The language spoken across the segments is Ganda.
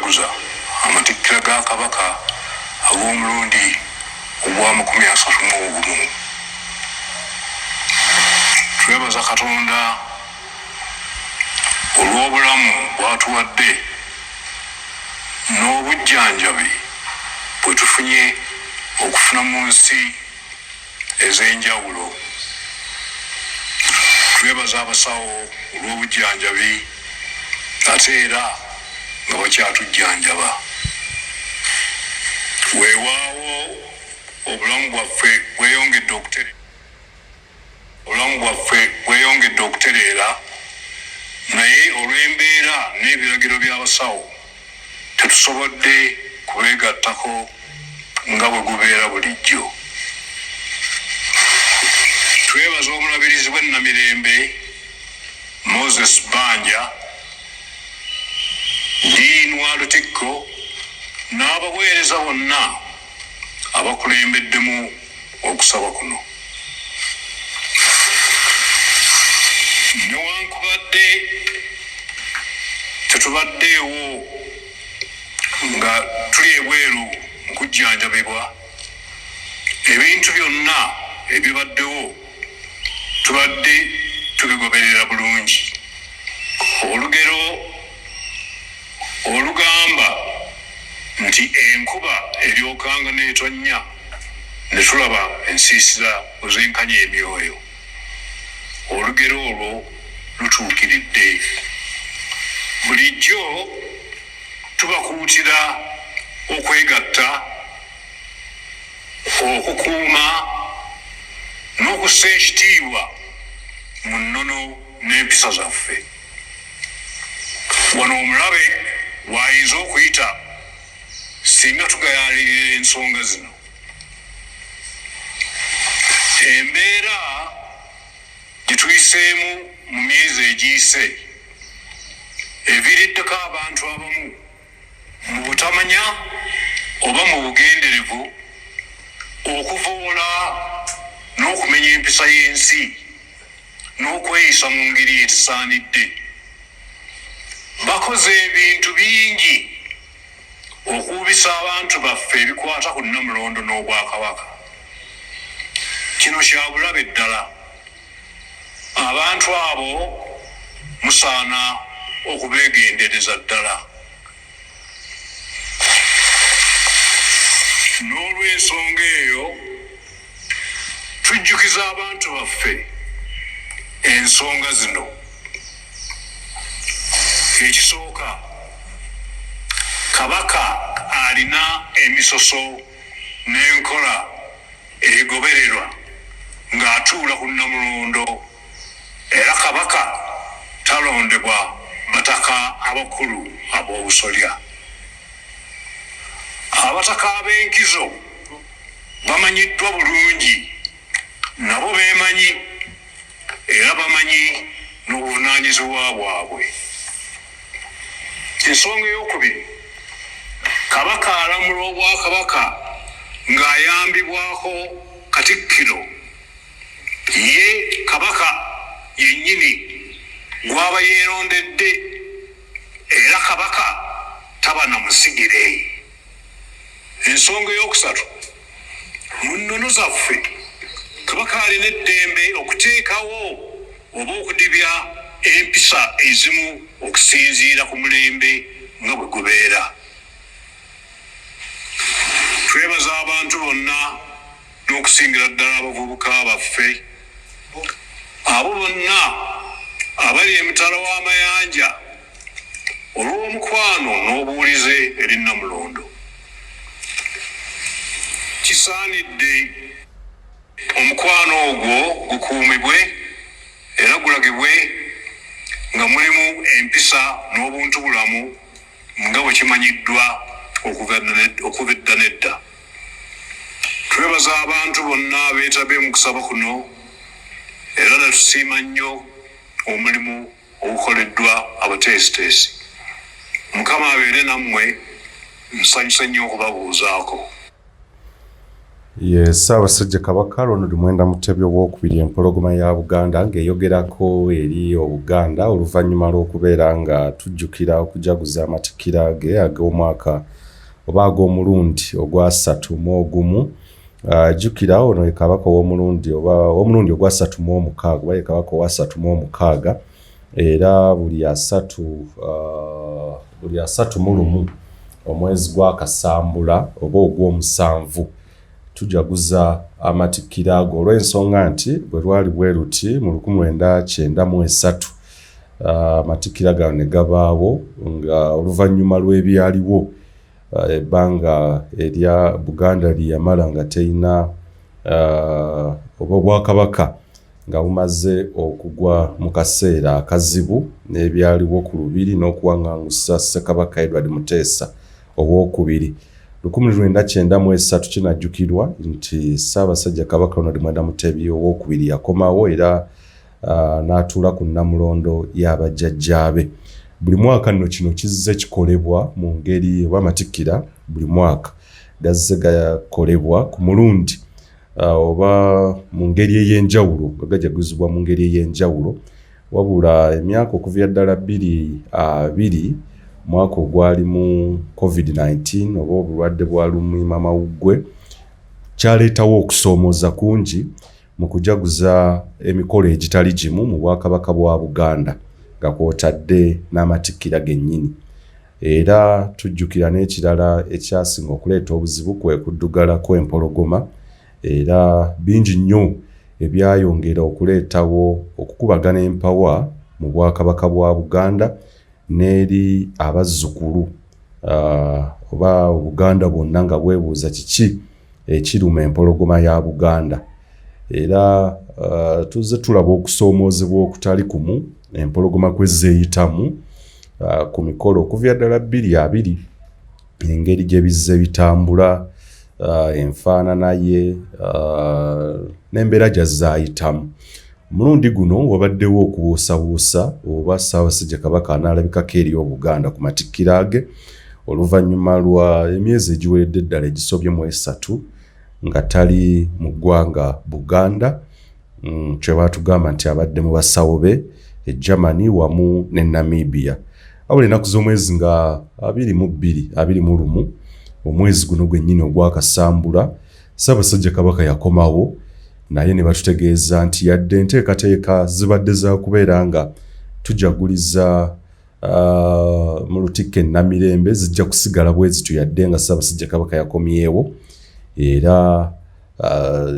okutukuza amatikkira ga kabaka ag'omulundi ogwa 31. Twebaza Katonda olw'obulamu bw'atuwadde n'obujjanjabi bwe tufunye okufuna mu nsi ez'enjawulo. Twebaza abasawo olw'obujjanjabi ate era nga bakyatujjanjaba. Weewaawo obulamu bwaffe bweyongedde okutereera, naye olw'embeera n'ebiragiro by'abasawo tetusobodde kubeegattako nga bwe gubeera bulijjo. Twebaza omulabirizi w'ennamirembe Moses Banja, Dean wa Lutikko n'abaweereza bonna abakulembeddemu okusaba kuno. Newankubadde tetubaddeewo nga tuli ebweru mu kujjanjabibwa, ebintu byonna ebibaddewo tubadde tubigoberera bulungi. Olugero olugamba nti enkuba eryokanga n'etonnya ne tulaba ensiisira ozenkanya emyoyo. Olugero olwo lutuukiridde. Bulijjo tubakuutira okwegatta, okukuuma n'okussa ekitiibwa mu nnono n'empisa zaffe. Wano omulabe wayinza okuyita singa tugayaalirira ensonga zino. Embeera gye tuyiseemu mu myezi egiyise eviiriddeko abantu abamu mu butamanya oba mu bugenderevu okuvoola n'okumenya empisa y'ensi n'okweyisa mu ngeri etisaanidde. Bakoze ebintu bingi okuubisa abantu baffe ebikwata ku Nnamulondo n'Obwakabaka. Kino kya bulabe ddala. Abantu abo musaana okubeegendereza ddala. N'olw'ensonga eyo tujjukiza abantu baffe ensonga zino. Ekisooka, Kabaka alina emisoso n'enkola egobererwa ng'atuula ku Nnamulondo, era Kabaka talondebwa bataka abakulu ab'obusolya. Abataka ab'enkizo bamanyiddwa bulungi, nabo beemanyi era bamanyi n'obuvunaanyizibwa bwabwe. Ensonga ey'okubiri, Kabaka alamula Obwakabaka ng'ayambibwako Katikkiro, ye Kabaka yennyini gw'aba yeerondedde, era Kabaka taba na musigire. Ensonga ey'okusatu, mu nnono zaffe Kabaka alina eddembe okuteekawo oba okudibya empisa ezimu okusinziira ku mulembe nga bwe gubeera. Twebaza abantu bonna n'okusingira ddala abavubuka baffe, abo bonna abali emitala w'amayanja olw'omukwano n'obuwulize eri Nnamulondo. Kisaanidde omukwano ogwo gukuumibwe era gulagibwe nga mulimu empisa n'obuntubulamu nga bwe kimanyiddwa okuva edda n'edda. Twebaza abantu bonna abeetabye mu kusaba kuno era ne tusiima nnyo omulimu ogukoleddwa abateesiteesi. Mukama abeere nammwe, nsanyuse nnyo okubabuuzaako. Yes, Ssaabasajja Kabaka Ronald Mwenda Mutebi owookubiri empologoma ya Buganda ng'eyogerako eri Obuganda oluvannyuma lw'okubeera nga tujjukira okujaguza amatikkira ge ag'omwaka oba ag'omulundi ogwa-31. Jjukira ono ye Kabaka ow'omulundi ogwa-36 oba ye Kabaka owa-36 era buli 31 omwezi gwa Kasambula oba ogw'omusanvu tujaguza amatikkira ago olw'ensonga nti bwe lwali bwe luti mu 1993 amatikkira gano ne gabaawo nga oluvannyuma lw'ebyaliwo ebbanga erya Buganda lyeyamala nga terina oba Obwakabaka nga bumaze okugwa mu kaseera akazibu n'ebyaliwo ku lubiri n'okuwaŋŋangusa Ssekabaka Edward Muteesa owookubiri. 1993 kinajjukirwa nti Ssaabasajja Kabaka Ronald Mwenda Mutebi owookubiri yakomawo era n'atuula ku Nnamulondo y'abajjajjaabe. Buli mwaka nno kino kizze kikolebwa mu ngeri oba amatikkira buli mwaka gazze gakolebwa ku mulundi oba mu ngeri ey'enjawulo nga gajaguzibwa mu ngeri ey'enjawulo wabula emyaka okuva ddala 20 mwaka ogwali mu COVID-19 oba obulwadde bwa lumiimamawuggwe kyaleetawo okusoomooza kungi mu kujaguza emikolo egitali gimu mu Bwakabaka bwa Buganda nga kw'otadde n'amatikkira gennyini. Era tujjukira n'ekirala ekyasinga okuleeta obuzibu kwe kuddugala kw'empologoma era bingi nnyo ebyayongera okuleetawo okukubagana empawa mu Bwakabaka bwa Buganda n'eri abazzukulu oba Obuganda bwonna nga bwebuuza kiki ekiruma empologoma ya Buganda. Era tuzze tulaba okusoomoozebwa okutali kumu empologoma kwe zeeyitamu ku mikolo okuva ddala 20 engeri gye bizze bitambula enfaanana ye n'embeera gy'azzaayitamu. Omulundi guno wabaddewo okubuusabuusa oba Ssaabasajja Kabaka anaalabikako eri Obuganda ku matikkira ge oluvannyuma lwa emyezi egiweredde ddala egisobye mu 3 nga tali mu ggwanga Buganda kye baatugamba nti abadde mu basawo be e Germany wamu ne Namibia. Wabula ennaku z'omwezi nga 21 omwezi guno gwennyini ogwa Kasambula Ssaabasajja Kabaka yakomawo naye ne batutegeeza nti yadde enteekateeka zibadde za kubeera nga tujaguliza mu Lutikko e Namirembe zijja kusigala bwe zityo yadde nga Ssaabasajja Kabaka yakomyewo era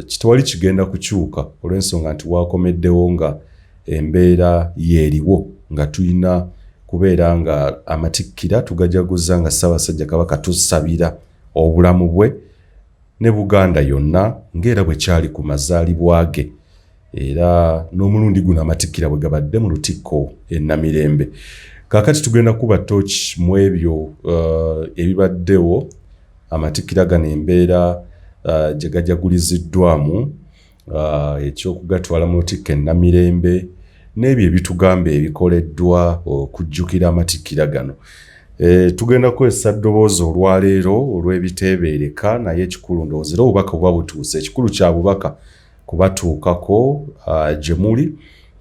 kitwali kigenda kukyuka olw'ensonga nti wakomeddewo nga embeera yeeriwo nga tulina kubeera nga amatikkira tugajaguza nga Ssaabasajja Kabaka tusabira obulamu bwe ne Buganda yonna ng'era bwe kyali ku mazaalibwa ge era n'omulundi guno amatikkira bwe gabadde mu Lutikko e Namirembe. Kaakati tugenda kuba ttooki mu ebyo ebibaddewo amatikkira gano embeera gye gajaguliziddwamu ekyokugatwala mu Lutikko e Namirembe n'ebyo ebitugamba ebikoleddwa okujjukira amatikkira gano. Tugenda kukozesa ddoboozi olwaleero olw'ebiteebeereka naye ekikulu ndoozera obubaka buba butuuse. Ekikulu kya bubaka kubatuukako gye muli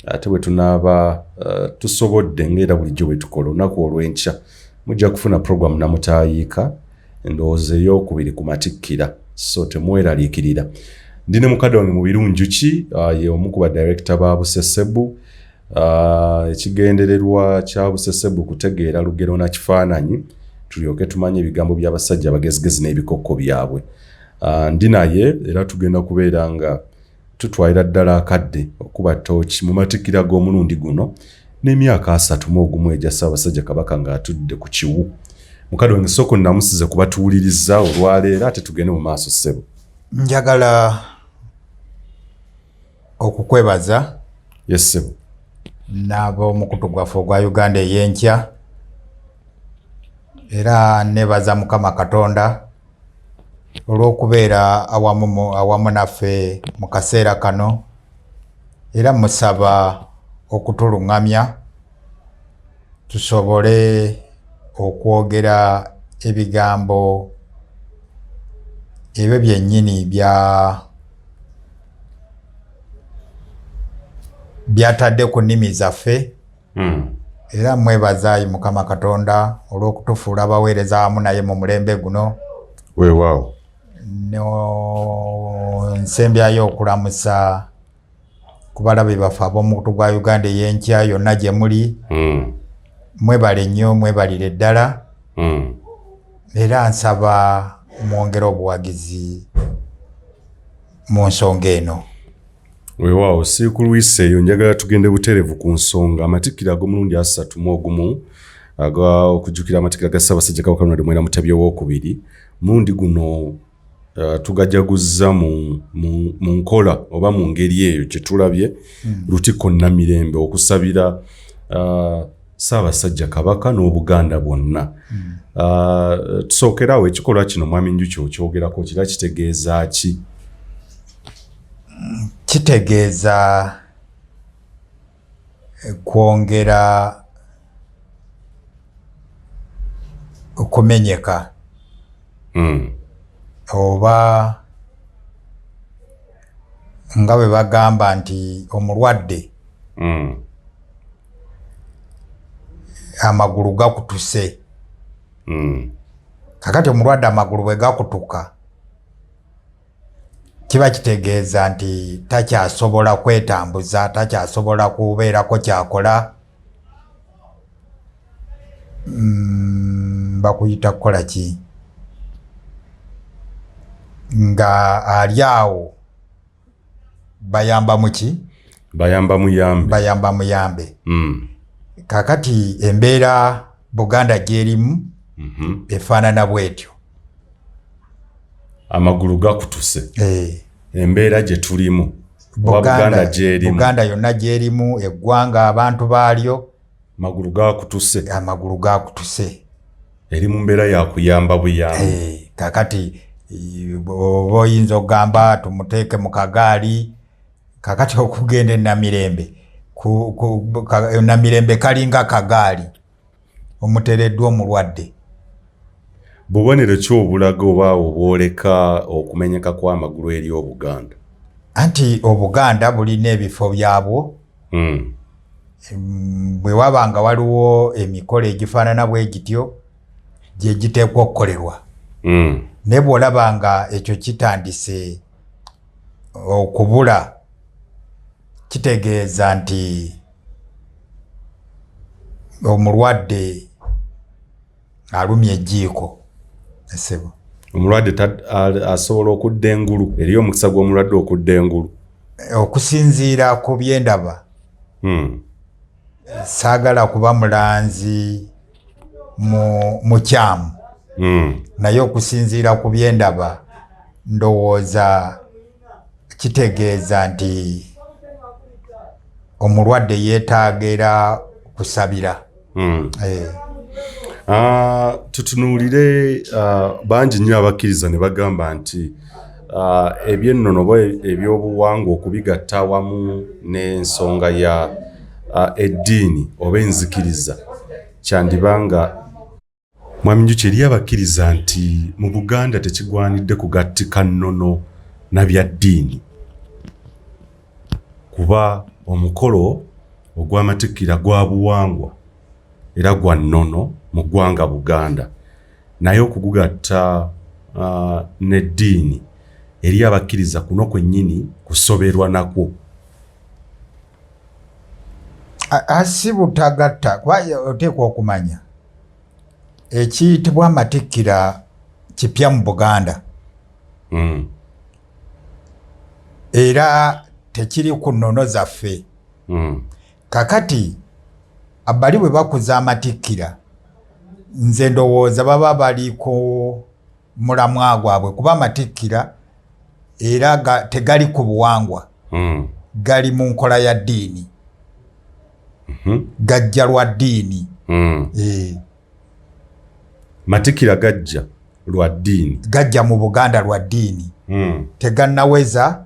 ate bwe tunaaba tusobodde ng'era bulijjo bwe tukola olunaku olw'enkya mujja kufuna puroguramu namutaayiika endowooza ey'okubiri ku matikkira so temweraliikirira. Ndi ne mukadde wange mu Birunjuki ye omu ku badirekita ba Busesebu. Ekigendererwa kya Busesebu kutegeera lugero na kifaananyi tulyoke tumanye ebigambo by'abasajja abagezigezi n'ebikokko byabwe. Ndi naye era tugenda kubeera nga tutwalira ddala akadde okuba ttooki mu matikkira g'omulundi guno n'emyaka 31 egya Ssaabasajja Kabaka ng'atudde ku kiwu. Mukadde wange sooka nnamusize kubatuwuliriza olwaleero ate tugende mu maaso ssebo. Njagala okukwebaza Yes ssebo. n'ab'omukutu gwaffe ogwa Uganda ey'enkya era nebaza Mukama Katonda olw'okubeera awamu naffe mu kaseera kano era musaba okutuluŋŋamya tusobole okwogera ebigambo ebyo byennyini byatadde ku nnimi zaffe. Era mwebaza Mukama Katonda olw'okutufuula abaweereza wamu naye mu mulembe guno. Weewaawo. Nsembyayo okulamusa ku balabe baffe ab'omukutu gwa Uganda ey'enkya yonna gye muli. Mwebale nnyo, mwebalire ddala. Era nsaba mwongere obuwagizi mu nsonga eno. Weewaawo, Siikulu Lwise eyo njagala tugende butereevu ku nsonga amatikkira ag'omulundi 31 okujjukira amatikkira ga Ssaabasajja Kabaka Ronald Mwera Mutebi II. Mulundi guno tugajaguzza mu nkola oba mu ngeri eyo gye tulabye Lutikko Namirembe okusabira Ssaabasajja Kabaka n'Obuganda bwonna. Tusookerawo ekikolwa kino Mwami Njuki okyogerako kira kitegeeza ki? Kitegeeza kwongera okumenyeka oba nga bwe bagamba nti omulwadde amagulu gakutuse. Kakati omulwadde amagulu bwe gakutuka kiba kitegeeza nti takyasobola kwetambuza, takyasobola kubeerako kyakola. Bakuyita kukola ki? Nga ali awo bayamba muki? Bayamba muyambe. Kakati embeera Buganda gyerimu efaanana bwetyo. Amagulu gakutuse. Embeera gye tulimu. Buganda yonna gyerimu, eggwanga abantu baalyo. Amagulu gakutuse. Eri mu mbeera ya kuyamba buyambi. Kakati oba oyinza okugamba tumuteeke mu kagaali. Kakati okugenda Namirembe. Namirembe kalinga kagaali omuteereddwa omulwadde. Bubonero ki obulaga oba obwoleka okumenyeka kw'amagulu eri Obuganda? Anti Obuganda bulina ebifo byabwo. Bwe wabanga waliwo emikolo egifaanana bwe gityo gye giteekwa okukolerwa. Naye bw'olaba nga ekyo kitandise okubula kitegeeza nti omulwadde alumye ejjiiko. Omulwadde asobola okudda engulu. Eriyo omukisa gw'omulwadde okudda engulu. Okusinziira ku bye ndaba. Saagala kuba mulanzi mu kyamu. Naye okusinziira ku bye ndaba ndowooza kitegeeza nti omulwadde yeetaagira kusabira. Tutunuulire bangi nnyo abakkiriza ne bagamba nti ebyennono oba ebyobuwangwa okubigatta awamu n'ensonga ya eddiini oba enzikiriza kyandibanga. Mwami Njuki, eri abakkiriza nti mu Buganda tekigwanidde kugattika nnono na bya ddiini kuba omukolo ogw'amatikkira gwa buwangwa era gwa nnono mu ggwanga Buganda, naye okugugatta n'eddiini eri abakkiriza kuno kwennyini kusoberwa nakwo. Si butagatta, oteekwa okumanya ekiyitibwa amatikkira kipya mu Buganda. Era tekiri ku nnono zaffe. Kakati abali bwe bakuza amatikkira nze ndowooza baba bali ku mulamwa gwabwe kuba amatikkira era tegali ku buwangwa. Gali mu nkola ya ddiini. Gajja lwa ddiini. Matikkira gajja lwa ddiini. Gajja mu Buganda lwa ddiini. Tegannaweza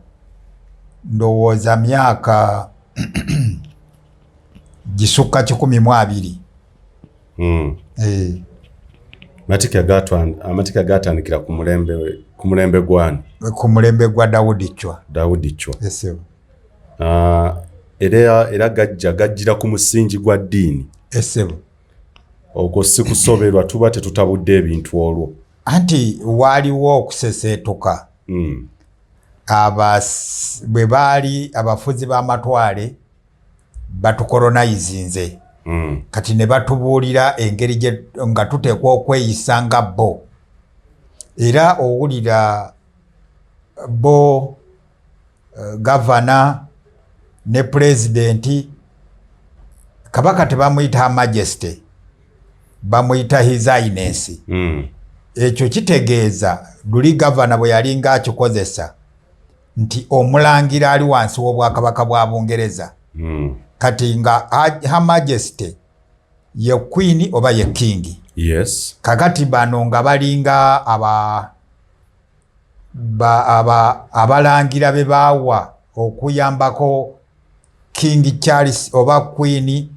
ndowooza myaka gisukka 12. amatika gatandikira ku mulembe gwani ku mulembe gwa Daudi Chwa esebo era gajjira ku musingi gwa ddiini esebo okwo si kusoberwa tuba tetutabudde ebintu olwo anti waliwo okuseseetuka bwe baali abafuzi b'amatwale batukolonizinze kati ne batubuulira engeri nga tuteekwa okweyisa nga bo era owulira bo gavana ne pulezidenti kabaka tebamuyita Her Majesty bamuyita His Highness ekyo kitegeeza luli gavana bwe yalinga akikozesa nti omulangira ali wansi w'obwakabaka bwa Bungereza kati nga Her Majesty ye Queen oba ye King yes kakati bano nga balinga abalangira be baawa okuyambako King Charles oba Queen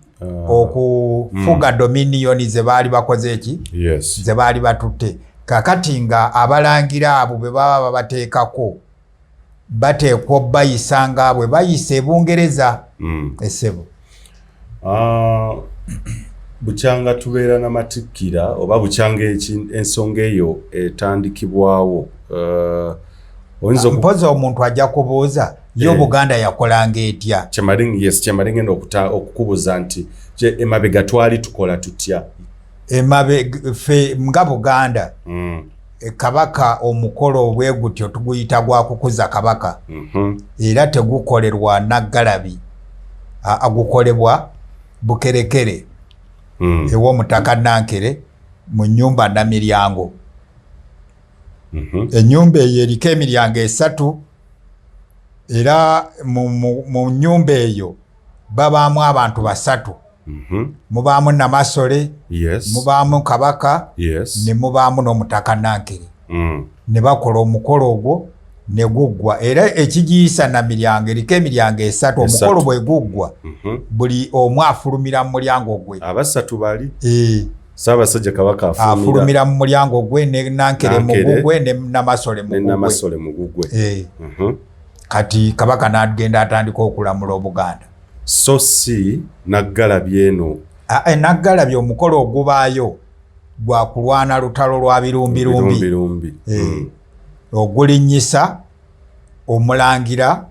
okufuga dominion ze baali bakoze eki yes ze baali batutte kakati nga abalangira abo be baba babateekako bateekwa bayisa nga bwe bayisa e Bungereza esebo bukyanga tubeera n'amatikkira oba bukyanga ensonga eyo etandikibwawo mpoza omuntu ajja kubuuza yo Buganda yakolanga etya kyemalinga okukubuuza nti emabega twali tukola tutya fe nga Buganda kabaka omukolo obwegutyo tuguyita gwa kukuza kabaka era tegukolerwa Naggalabi agukolebwa Bukerekere ew'omutaka Nankere mu nnyumba Namiryango ennyumba eyo eriko emiryango 3 era mu nnyumba eyo babaamu abantu 3 mubaamu Namasole mubaamu kabaka ne mubaamu n'omutaka Nankere ne bakola omukolo ogwo ne guggwa era ekigiyisa Namiryango eriko emiryango 3 omukolo bwe guggwa buli omu afulumira mu mulyango gwe abasatu bali Ssaabasajja Kabaka afulumira mu mulyango gwe ne Nankere mu gugwe ne Namasole mu gugwe kati kabaka n'agenda atandika okulamula Obuganda so si Naggalabi eno Naggalabi omukolo ogubaayo gwa kulwana lutalo lwa birumbi ogulinnyisa omulangira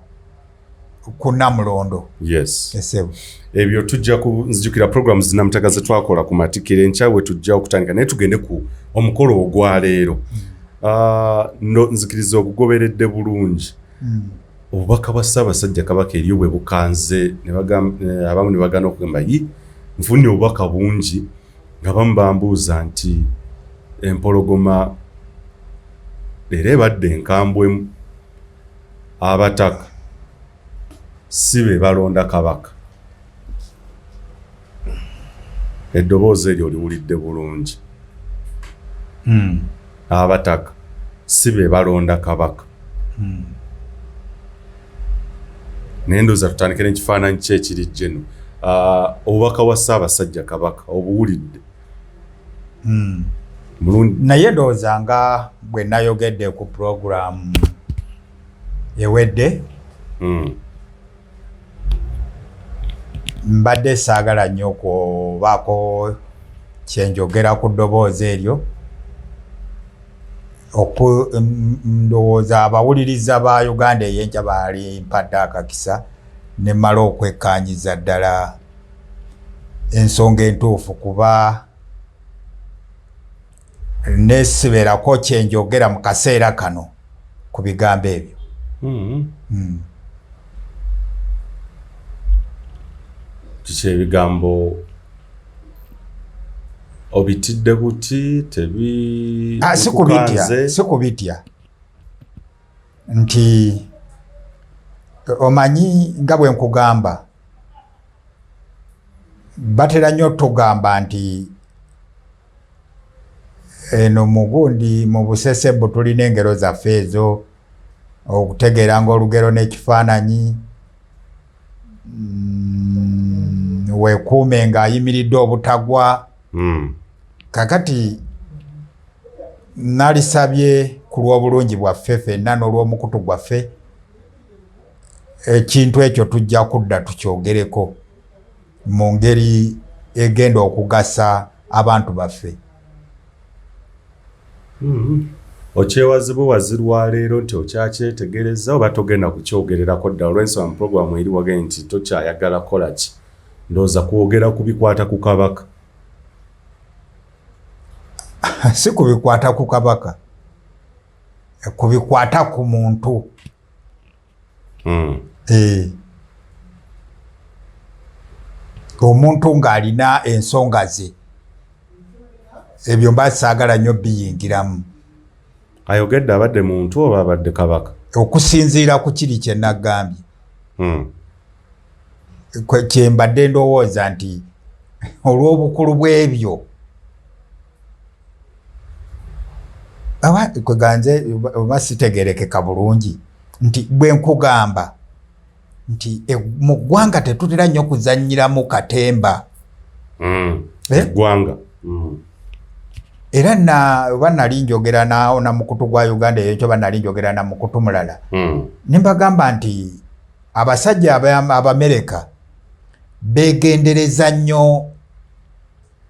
ku Namulondo yes esebo ebyo tujja kunzijukira programs zinamutaka ze twakola ku matikire enchawe tujja okutandika naye tugende ku omukolo ogwaleero no nzikiriza okugoberedde bulungi obubaka bwa Ssaabasajja Kabaka eriyo bwe bukanze abamu ne bagana okugamba nfunye obubaka bungi nga bambuuza nti empologoma era ebadde enkambwemu abataka si be balonda kabaka eddoboozi eryo liwulidde bulungi abataka si be balonda kabaka nendoza tutandikire ekifaananyi kye ekiri jeno obubaka bwa Ssaabasajja Kabaka obuwulidde naye ndowooza nga bwe nayogedde ku program ewedde mbadde saagala nnyo okubaako kyenjogera ku ddoboozi eryo ndowooza abawuliriza ba Uganda ey'enkya baali mpadde akakisa ne mmala okwekkaanyiza ddala ensonga entuufu kuba neesiberako kyenjogera mu kaseera kano ku bigambo ebyo kiki ebigambo obitidde buti tebi sikubitya nti omanyi nga bwe nkugamba batera nnyo tugamba nti eno mugundi mu Busesebbu tulina engero zaffe ezo okutegeera ng'olugero n'ekifaananyi weekuume ng'ayimiridde obutagwa kakati nalisabye ku lw'obulungi bwaffe ffenna n'olw'omukutu gwaffe ekintu ekyo tujja kudda tukyogereko mu ngeri egenda okugasa abantu baffe. Okyewazibwazi lwaleero nti okyakyetegereza oba togenda kukyogererako ddala olw'ensonga mu puroguramu eri wage nti tokyayagala kola ki ndowooza kwogera ku bikwata ku Kabaka. Si kubikwata ku Kabaka, kubikwata ku muntu. Omuntu ng'alina ensonga ze ebyo mba saagala nnyo biyingiramu. Ayogedde abadde muntu oba abadde Kabaka? Okusinziira ku kiri kye nagambye. Kye mbadde ndowooza nti olw'obukulu bw'ebyo kweganze oba sitegerekeka bulungi nti bwe nkugamba nti mu ggwanga tetutera nnyo kuzannyiramu katemba. Eggwanga. Era oba nali njogera naawo na mukutu gwa Uganda eyo ekyo nali njogera na mukutu mulala. Ne mbagamba nti abasajja Abamerika beegendereza nnyo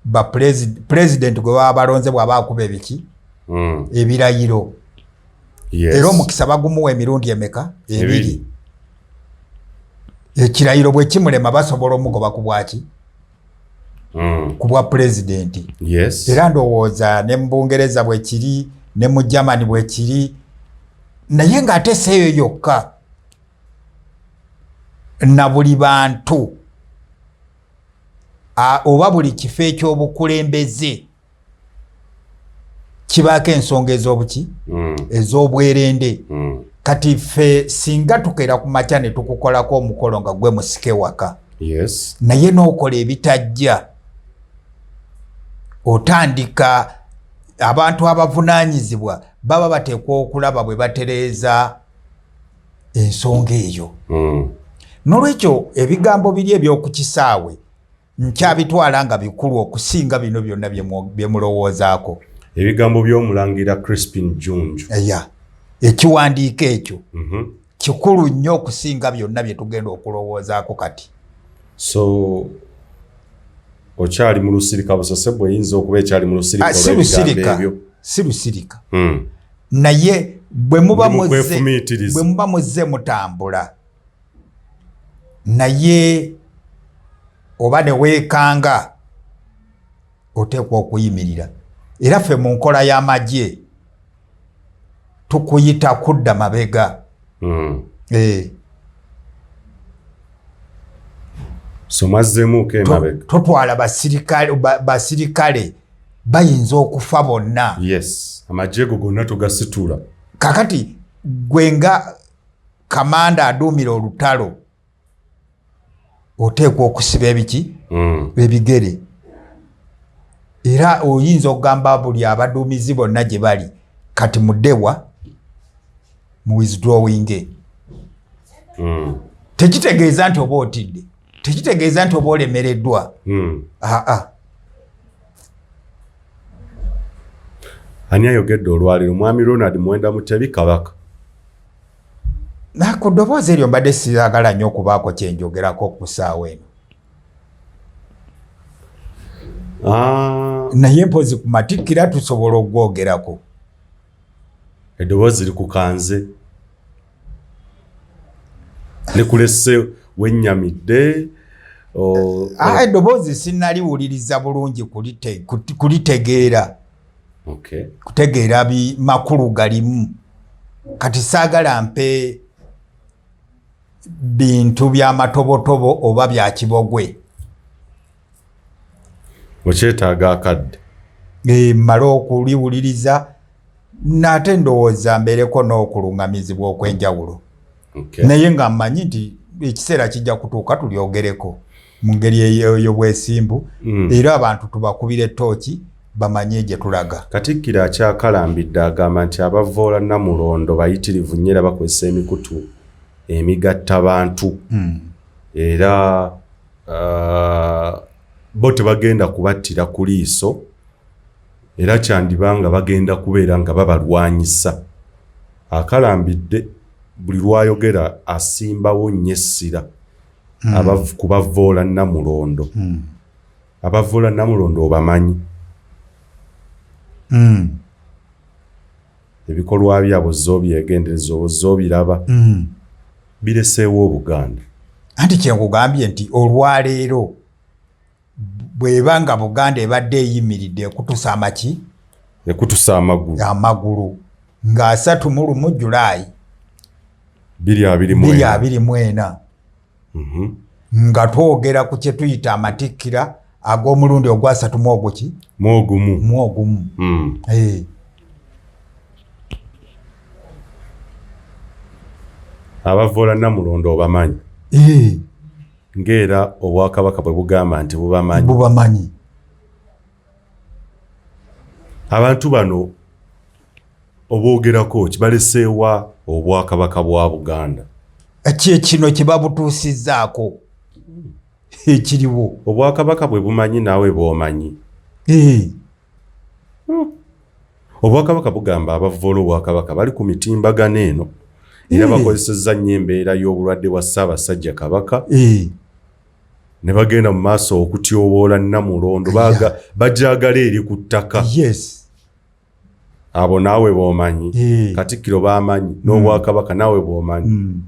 ba pulezidenti gwe baba balonze bw'aba akuba ebiki ebirayiro. Era omukisa bagumuwa emirundi emeka? Ebiri. Ekirayiro bwe kimulema basobola omugoba ku bwaki? Ku bwa pulezidenti. Era ndowooza ne mu Bungereza bwe kiri ne mu Germany bwe kiri, naye ng'ate si eyo yokka na buli bantu oba buli kifo eky'obukulembeze kibaako ensonga ez'obuki ez'obwerende. Kati ffe singa tukeera ku makya ne tukukolako omukolo nga gwe musike waka, naye n'okola ebitajja otandika abantu abavunaanyizibwa baba bateekwa okulaba bwe batereeza ensonga eyo. N'olwekyo ebigambo biri eby'oku kisaawe nkyabitwala nga bikulu okusinga bino byonna bye mulowoozaako. Ebigambo by'omulangira Crispin Junju. Ekiwandiiko ekyo kikulu nnyo okusinga byonna bye tugenda okulowoozaako kati. So okyali mu lusirika busose bw'eyinza okuba ekyali mu lusirika si lusirika. Naye bwe muba muzze mutambula naye oba ne weekanga oteekwa okuyimirira. Era ffe mu nkola y'amagye tukuyita kudda mabega. So mazzeemuuko emabega. Totwala basirikale bayinza okufa bonna. Amagye go gonna tugasitula. Kakati gwe nga kamanda aduumira olutalo oteekwa okusiba ebiki? Ebigere. Era oyinza okugamba buli abaduumizi bonna gye bali kati muddewa mu withdrawing. Tekitegeeza nti oba otidde, tekitegeeza nti oba olemereddwa. Ani ayogedde olwaliro? Mwami Ronald Mwenda Mutebi Kabaka. Ku ddoboozi eryo mbadde siagala nnyo okubaako kye njogerako ku ssaawa eno. Naye mpozi ku matikkira tusobola okwogerako. Eddoboozi likukanze likulese wennyamidde? Eddoboozi sinnaliwuliriza bulungi kulitegeera. Kutegeera makulu galimu. Kati saagala mpe bintu by'amatobotobo oba bya kibogwe. Okyetaaga akadde? Mmala okuliwuliriza nate ndowooza mbeereko n'okuluŋŋamizibwa okw'enjawulo. Naye nga mmanyi nti ekiseera kijja kutuuka tulyogereko mu ngeri ey'obwesimbu. Era abantu tubakubira ettooki bamanye gye tulaga. Katikkiro akyakalambidde agamba nti abavoola Namulondo bayitirivu nnyo era bakozesa emikutu emigattabantu. Era bo tebagenda kubattira ku liiso era kyandibanga bagenda kubeera nga babalwanyisa. Akalambidde buli lwayogera asimbawo nnyo essira ku bavoola Namulondo. Abavoola Namulondo obamanyi? Ebikolwa byabo zoobyegendereza ozoobiraba bireseewo Obuganda. Anti kyenkugambye nti olwaleero bw'eba nga Buganda ebadde eyimiridde ekutusa amaki? Ekutusa amagulu. Amagulu nga 31 Julayi 2024 nga twogera ku kye tuyita amatikkira ag'omulundi ogwa 3 Mwogumu. Abavoola Namulondo obamanyi? Ng'era Obwakabaka bwe bugamba nti bubamanyi. Abantu bano oboogerako kibaleseewa Obwakabaka bwa Buganda. Kino kibabutuusizzaako ekiriwo. Obwakabaka bwe bumanyi naawe bw'omanyi. Obwakabaka bugamba abavoola Obwakabaka bali ku mitimbagano eno era bakozesezza nnyo embeera y'obulwadde bwa Ssaabasajja Kabaka ne bagenda mu maaso okutyoboola Namulondo bajaagala eri ku ttaka. Abo naawe bw'omanyi. Katikkiro baamanyi n'Obwakabaka naawe bw'omanyi.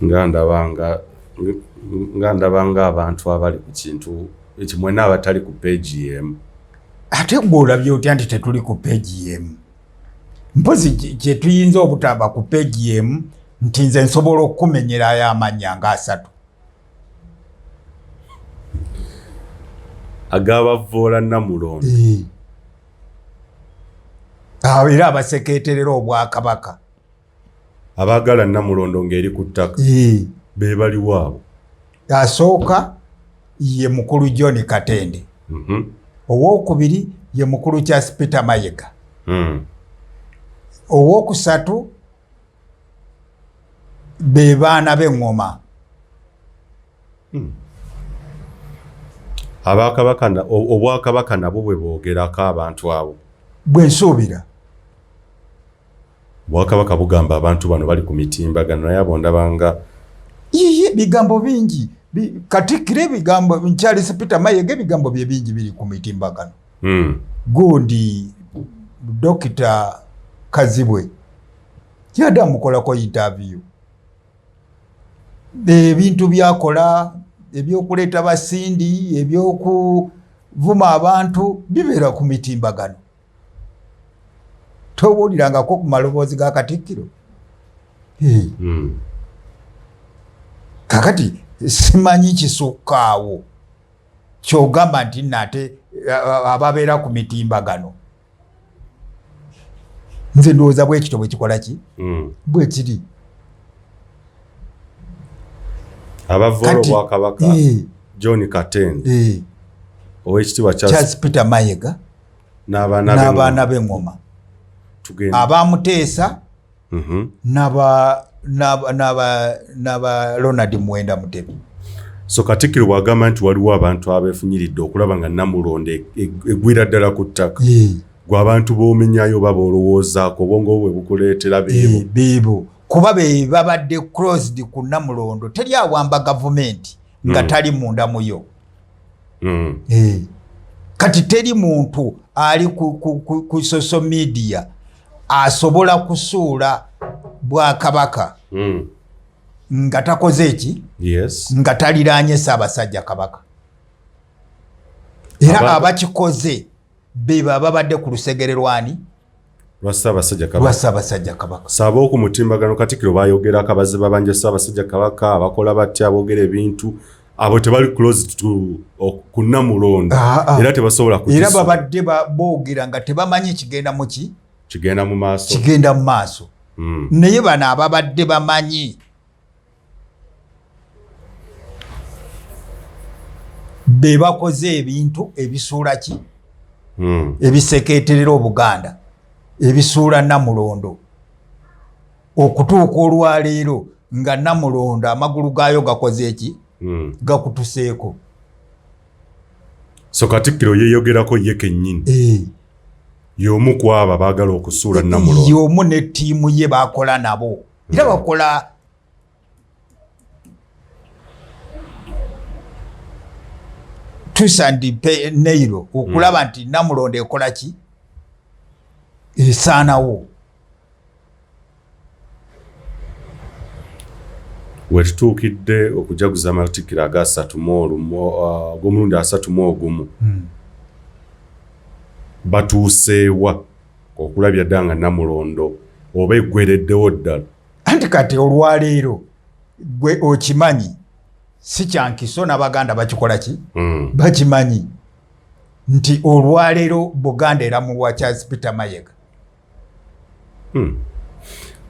nga ndabanga abantu abali ku kintu ekimwe n'abatali ku peegi y'emu. Ate gw'olabye otya nti tetuli ku peegi y'emu? Mpozi kye tuyinza obutaba ku peegi y'emu nti nze nsobola okukumenyerayo amannya nga 3. Ag'abavoola Namulondo. Era abasekeeterera Obwakabaka abaagala Namulondo ng'eri ku ttaka be baliwo abo. Asooka ye mukulu John Katende. Owookubiri ye mukulu Charles Peter Mayiga. Owookusatu be baana b'eŋŋoma. Obwakabaka nabo bwe boogerako abantu abo. Bwe nsuubira. Obwakabaka bugamba abantu bano bali ku mitimbagano naye abo ndabanga bigambo bingi. Katikkiro ebigambo Charles Peter Mayiga ebigambo bye bingi biri ku mitimbagano. Gundi Dr. Kazibwe yadde amukolako interview. Ebintu byakola ebyokuleeta basindi ebyokuvuma abantu bibeera ku mitimbagano. Tobuulirangako ku maloboozi ga Katikkiro. Kakati simanyi kisukkaawo kyogamba nti nate ababeera ku mitimbagano. Nze ndowooza bwekito bwe kikola ki? Bwe kiri. Abavoola Obwakabaka John Katende, Oweekitiibwa Charles Peter Mayiga n'abaana b'eŋŋoma abamuteesa n'aba Ronald Muwenda Mutebi. So Katikkiro bw'agamba nti waliwo abantu abeefunyiridde okulaba nga Namulondo egwira ddala ku ttaka. Gwe abantu b'omenyayo baba olowoozaako obwongo bwe bukuleetera beebo. Kuba be babadde closed ku Namulondo teri awamba gavumenti nga tali munda muyo. Kati teri muntu ali ku social media asobola kusuula Bwakabaka nga takoze eki? Nga taliraanye Ssaabasajja Kabaka. Era abakikoze be babadde ku lusegere lwani? Lwa Ssaabasajja Kabaka. Saaba ku mutimbagano Katikkiro bayogerako abaziba banja Ssaabasajja Kabaka abakola batya aboogera ebintu abo tebali close ku Namulondo era tebasobola era babadde boogera nga tebamanyi kigenda mu maaso. Naye bano ababadde bamanyi be bakoze ebintu ebisuula ki? Ebisekeeterera Obuganda ebisuula Namulondo okutuuka olwaleero nga Namulondo amagulu gaayo gakoze eki? gakutuseeko. So Katikkiro yeeyogerako ye kennyini. Y'omu ku abo abaagala okusuula Namulondo. Y'omu ne ttiimu ye bakola nabo. Era bakola tusandi neiro okulaba nti Namulondo ekola ki? Esaanawo. Wetutuukidde okujaguza amatikkiro ag'omulundi 31 batuuseewa okulabya dda nga Namulondo oba eggwereddewo ddala. Anti kati olwaleero gwe okimanyi si kyankiso n'Abaganda bakikola ki? Bakimanyi nti olwaleero Buganda eramulwa Charles Peter Mayiga.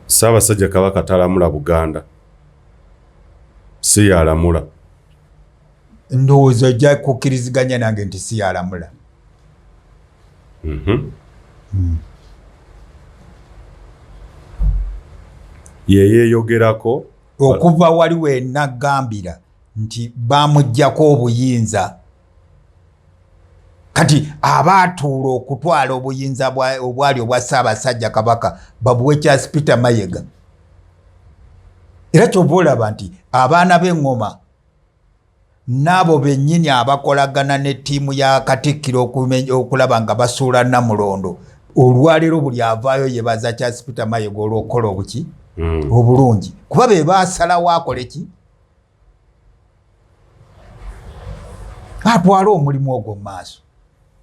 Ssaabasajja Kabaka talamula Buganda. Si yalamula. Ndowooza ojja kukkiriziganya nange nti si yalamula. Yeyeeyogerako okuva waliwo enagambira nti bamuggyako obuyinza. Kati abaatuula okutwala obuyinza obwali obwa Ssaabasajja Kabaka babuwe Charles Peter Mayiga. Era kyova olaba nti abaana b'eŋŋoma n'abo bennyini abakolagana ne ttiimu ya Katikkiro okulaba nga basuula Namulondo olwaleero buli avaayo yebaza Charles Peter Mayiga olw'okukola obuki obulungi kuba be baasalawo akole ki atwala omulimu ogwo mu maaso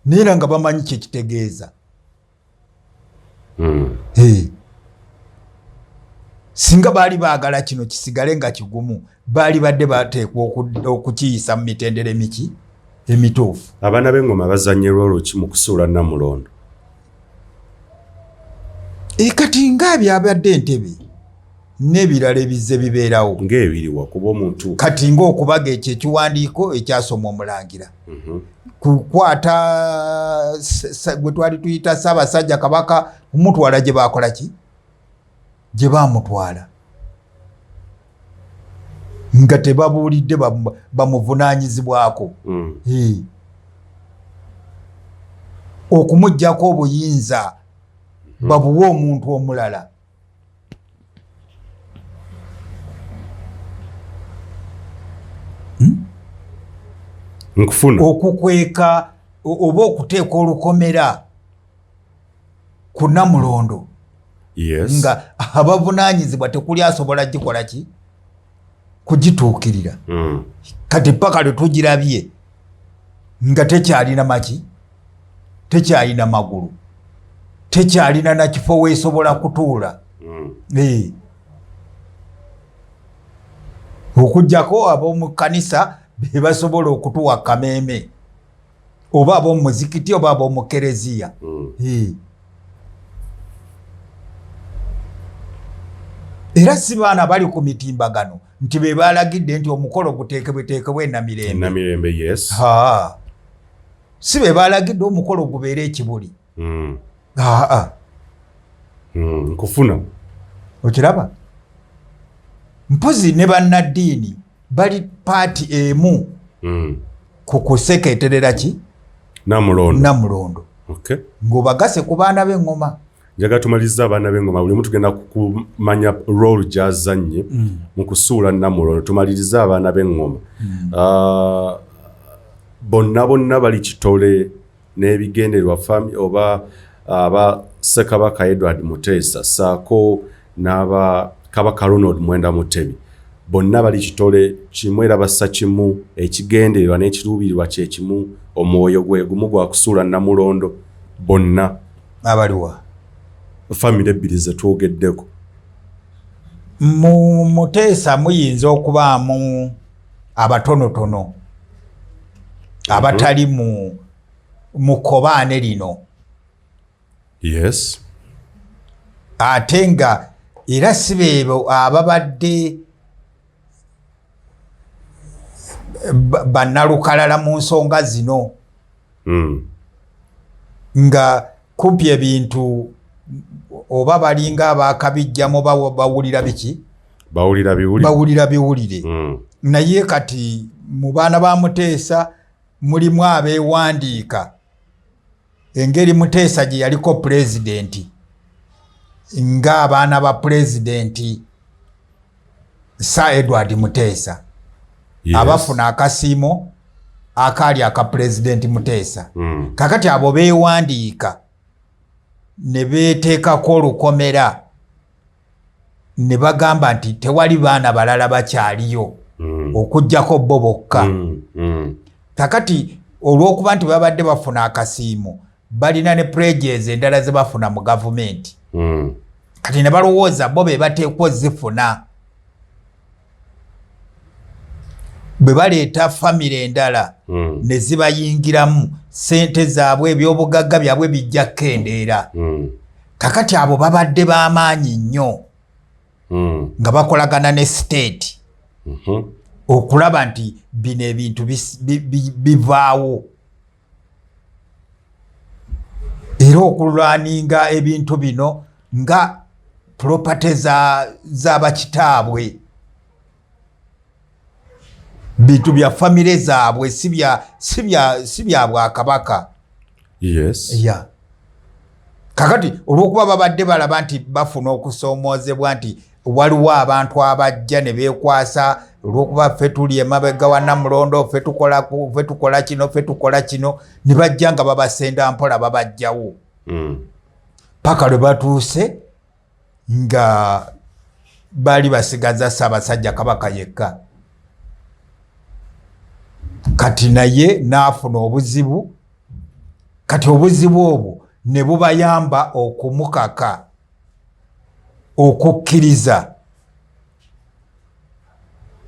neera nga bamanyi kye kitegeeza. Singa baali baagala kino kisigale nga kigumu baali badde bateekwa okukiyisa mu mitendera miki emituufu. Abaana b'eŋŋoma bazannye rolo ki mu kusuula Namulondo? Kati nga byabadde entebe n'ebirala ebizze bibeerawo ng'ebiriwa kuba omuntu kati ng'okubaga ekyo ekiwandiiko ekyasoma Omulangira kukwata gwe twali tuyita Ssaabasajja Kabaka omutwala gye baakola ki gye baamutwala nga tebabuulidde bamuvunaanyizibwako okumuggyako obuyinza babuwe omuntu omulala. Nkufuna okukweka oba okuteeka olukomera ku Namulondo. Yes. Nga abavunaanyizibwa tekuli asobola gikola ki kugituukirira. Kati paka lwe tugirabye nga tekyalina maki tekyalina magulu tekyalina na kifo weesobola kutuula. Okuggyako ab'omu kkanisa be basobola okutuwa kameeme oba ab'omu muzikiti oba ab'omu kereziya. Era si baana bali ku mitimbagano nti be balagidde nti omukolo guteekebweteekebwe Namirembe. Yes. Si be balagidde omukolo gubeere ekibuli. Nkufuna okiraba mpozi ne bannaddiini bali paati emu ku kusekeeterera ki Namulondo. Ng'obagase ku baana b'eŋŋoma. Njaga tumaliza abaana b'eŋŋoma buli muntu tugenda kumanya role gy'azannye mu kusuula Namulondo. Tumaliriza abaana b'eŋŋoma. Bonna bali kitole n'ebigendererwa oba aba Ssekabaka Edward Muteesa saako n'aba Kabaka Ronald Mwenda Mutebi bonna bali kitole kimu era bassa kimu ekigendererwa n'ekiruubirirwa kye kimu omwoyo gwe gumu gwa kusuula Namulondo bonna abaliwa family ebbiri ze twogeddeko. Mu Muteesa muyinza okubaamu abatonotono abatali mu kkobaane lino. Yes. Ate nga era si beebo ababadde bannalukalala mu nsonga zino nga kumpi ebintu oba balinga abakabijjamu bawulira biki bawulira biwulire naye kati mu baana ba Muteesa mulimu abeewandiika engeri Muteesa gye yaliko pulezidenti ng'abaana ba pulezidenti Sir Edward Muteesa abafuna akasiimo akaali aka pulezidenti Muteesa. Kakati abo beewandiika ne beeteekako olukomera ne bagamba nti tewali baana balala bakyaliyo okuggyako bo bokka. Kakati olw'okuba nti babadde bafuna akasiimo balina ne pledges endala ze bafuna mu gavumenti. Kati ne balowooza bo be bateekwa zifuna. Bwe baleeta famire endala ne zibayingiramu ssente zaabwe ebyobugagga byabwe bijja kendeera. Kakati abo babadde b'amaanyi nnyo nga bakolagana ne state okulaba nti bino ebintu bivaawo era okulwaninga ebintu bino nga property z'abakitaabwe bintu bya famire zaabwe si bya Bwakabaka. Yes. Kakati olw'okuba babadde balaba nti bafuna okusoomoozebwa nti waliwo abantu abajja ne beekwasa olw'okuba ffe tuli emabega wa Namulondo ffe tukola kino ne bajja nga babasenda mpola babajjawo paka lwe batuuse nga baali basigaza Ssaabasajja Kabaka yekka. Kati naye n'afuna obuzibu. Kati obuzibu obwo ne bubayamba okumukaka okukkiriza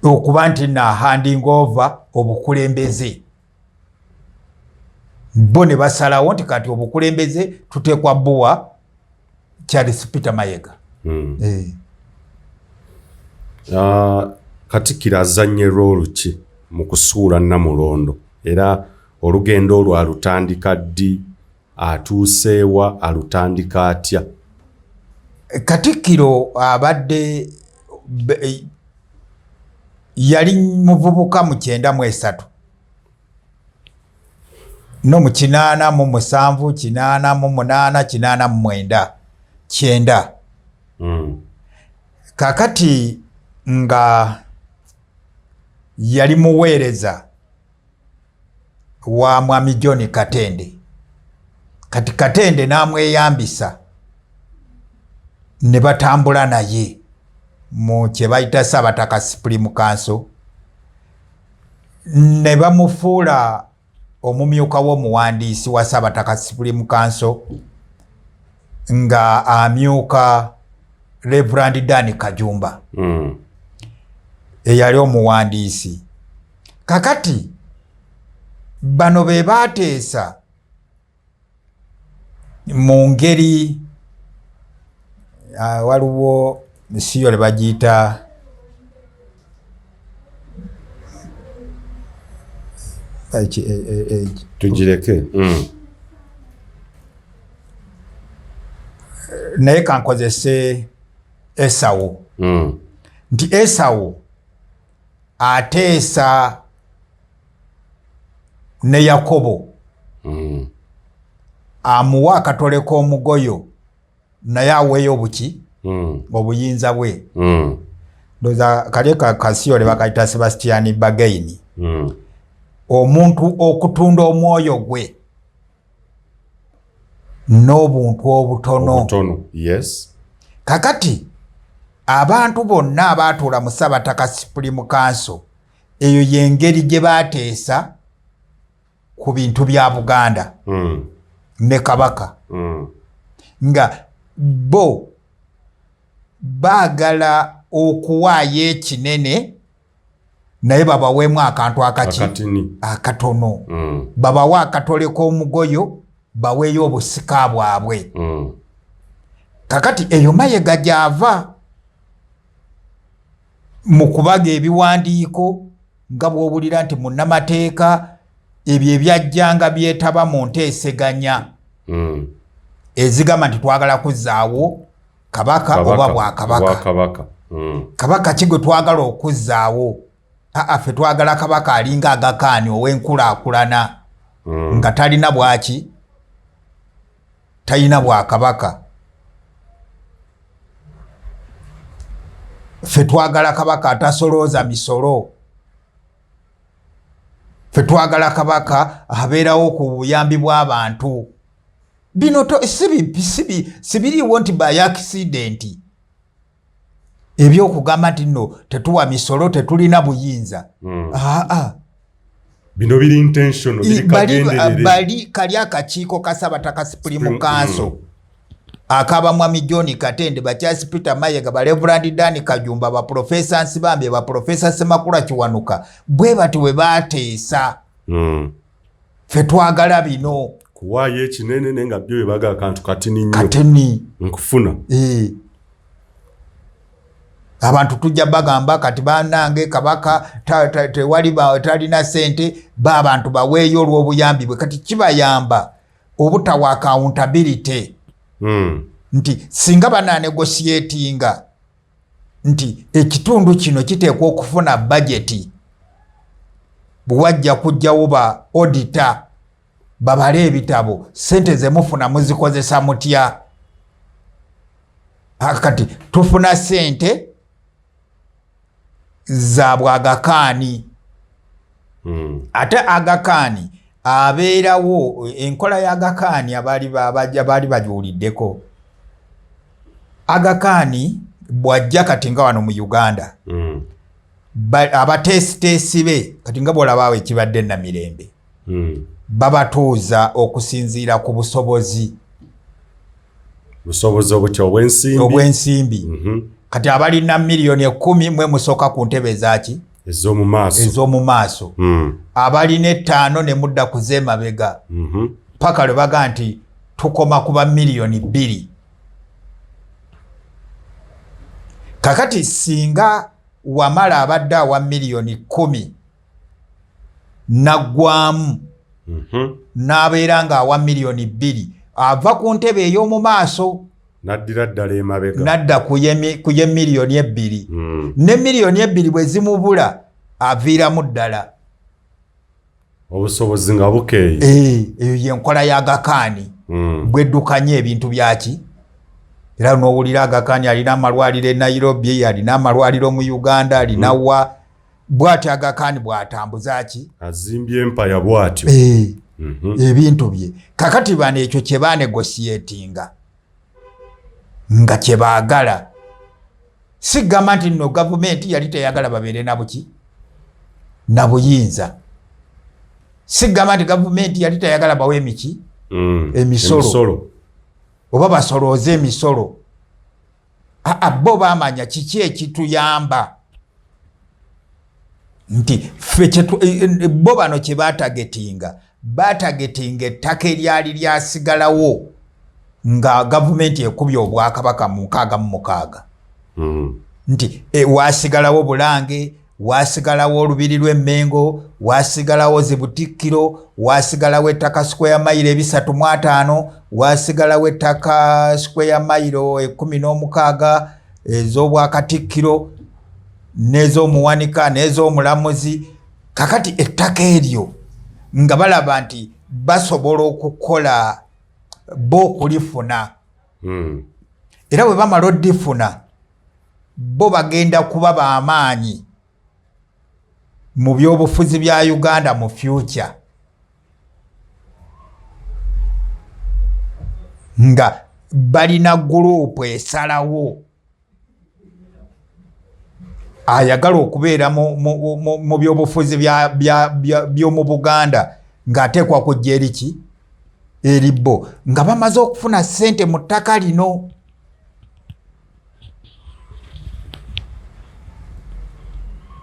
okuba nti na handing over obukulembeze. Bo ne basalawo nti kati obukulembeze tuteekwa buwa Charles Peter Mayiga. Katikkiro azannye role ki mu kusuula Namulondo era olugendo olwo alutandika ddi atuuseewa alutandika atya? Katikkiro abadde yali muvubuka mu 93 no mu 87 88 89 kakati nga yali muweereza wa Mwami John Katende. Kati Katende n'amweyambisa ne batambula naye mu kye bayita Ssabataka Supreme Council ne bamufuula omumyuka w'omuwandiisi wa Ssabataka Supreme Council nga amyuka Reverend Dan Kajumba eyali omuwandiisi. Kakati bano be baateesa mu ngeri waliwo siyo le bagiyita tugireke naye kankozese Esawu nti Esawu ateesa ne Yakobo amuwa akatole k'omugoyo naye aweeyo obuki obuyinza bwe. Ndoza kali kasiyo le bakayita Sebastian Bagaini omuntu okutunda omwoyo gwe n'obuntu obutono. Yes. Kakati abantu bonna abaatuula mu Ssabataka Supreme Council eyo y'engeri gye baateesa ku bintu bya Buganda ne Kabaka nga bo baagala okuwaayo ekinene naye babaweemu akantu akatono. Babawa akatole k'omugoyo baweeyo obusika bwabwe. Kakati eyo Mayiga gy'ava mu kubaga ebiwandiiko nga bw'owulira nti munnamateeka ebyo ebyajjanga byetaba mu nteeseganya ezigamba nti twagala kuzzaawo Kabaka oba Bwakabaka. Kabaka ki gwe twagala okuzzaawo ffe twagala kabaka alinga Aga Khan ow'enkulaakulana nga talina bwaki talina bwakabaka. Ffe twagala kabaka atasolooza misolo. Ffe twagala kabaka abeerawo ku buyambi bw'abantu. Bino sibiriiwo nti by accident. Ebyokugamba nti nno tetuwa misolo tetulina buyinza. Bino biri intentional, biri kagenderere. Bali kali akakiiko ka Ssabataka Supreme Council. Akaba Mwami John Katende, Bakyasi Peter Mayiga, ba Reverend Dan Kajumba, ba Professor Nsibambe, ba Professor Semakula Kiwanuka. Bwe bati we bateesa. Ffe twagala bino. Kuwaayo ekinene naye nga byo webaga akantu katini nnyo. Katini. Nkufuna. Abantu tujja bagamba kati bannange kabaka tewali talina ssente abantu baweeyo olw'obuyambi bwe. Kati kibayamba obutawa accountability. Nti singa bananegotiatinga nti ekitundu kino kiteekwa okufuna budget, bwajja kujjawo ba auditor babale ebitabo, ssente ze mufuna muzikozesa mutya. Kati tufuna ssente za Aga Khan. Ate Aga Khan abeerawo enkola ya Aga Khan abaali bajuuliddeko. Aga Khan bwajja kati nga wano mu Uganda abateesiteesi be kati nga bwolabaawo ekibadde Namirembe babatuuza okusinziira ku busobozi obw'ensimbi. Kati abalina miliyoni 10 mwe musooka ku ntebe ezaki ez'omu maaso. Abalina 5 ne mudda ku z'emabega paka lwe baga nti tukoma kuba miliyoni 2. Kakati singa wamala abadde awa miliyoni 10 naggwamu n'abeera nga awa miliyoni 2 ava ku ntebe ey'omu maaso naddira ddala emabega nadda ku ye miliyoni 2. Ne miliyoni 2 bwe zimubula aviiramu ddala obusobozi nga bukeeyi. Eyo yenkola ya Aga Khan bweddukanye ebintu byaki. Era n'owulira Aga Khan alina amalwaliro e Nairobi, alina amalwaliro mu Uganda, alina wa bw'ati Aga Khan bw'atambuza ki azimbye empaya bw'atyo ebintu bye. Kakati bano ekyo kye banegotiatinga nga kye baagala. Sigamba nti nno gavumenti yali teyagala babeere nabuki na buyinza. Sigamba nti gavumenti yali teyagala bawe emiki emisolo oba basolooze emisolo. Bo baamanya kiki ekituyamba nti bo bano kye baatagetinga ettaka eryali lyasigalawo nga gavumenti ekubye obwakabaka mu 66. Nti waasigalawo Bulange, waasigalawo olubiri lw'Emmengo, waasigalawo Zibutikkiro, waasigalawo ettaka square mile 305, waasigalawo ettaka square mile 16 ez'Obwakatikkiro n'ez'Omuwanika n'ez'Omulamuzi. Kakati ettaka eryo nga balaba nti basobola okukola bo okulifuna. Era bwe bamala oddifuna bo bagenda kuba b'amaanyi mu byobufuzi bya Uganda mu future. Nga balina gurupu esalawo ayagala okubeera mu byobufuzi by'omu Buganda ng'ateekwa kujja eriki eribbo nga bamaze okufuna ssente mu ttaka lino.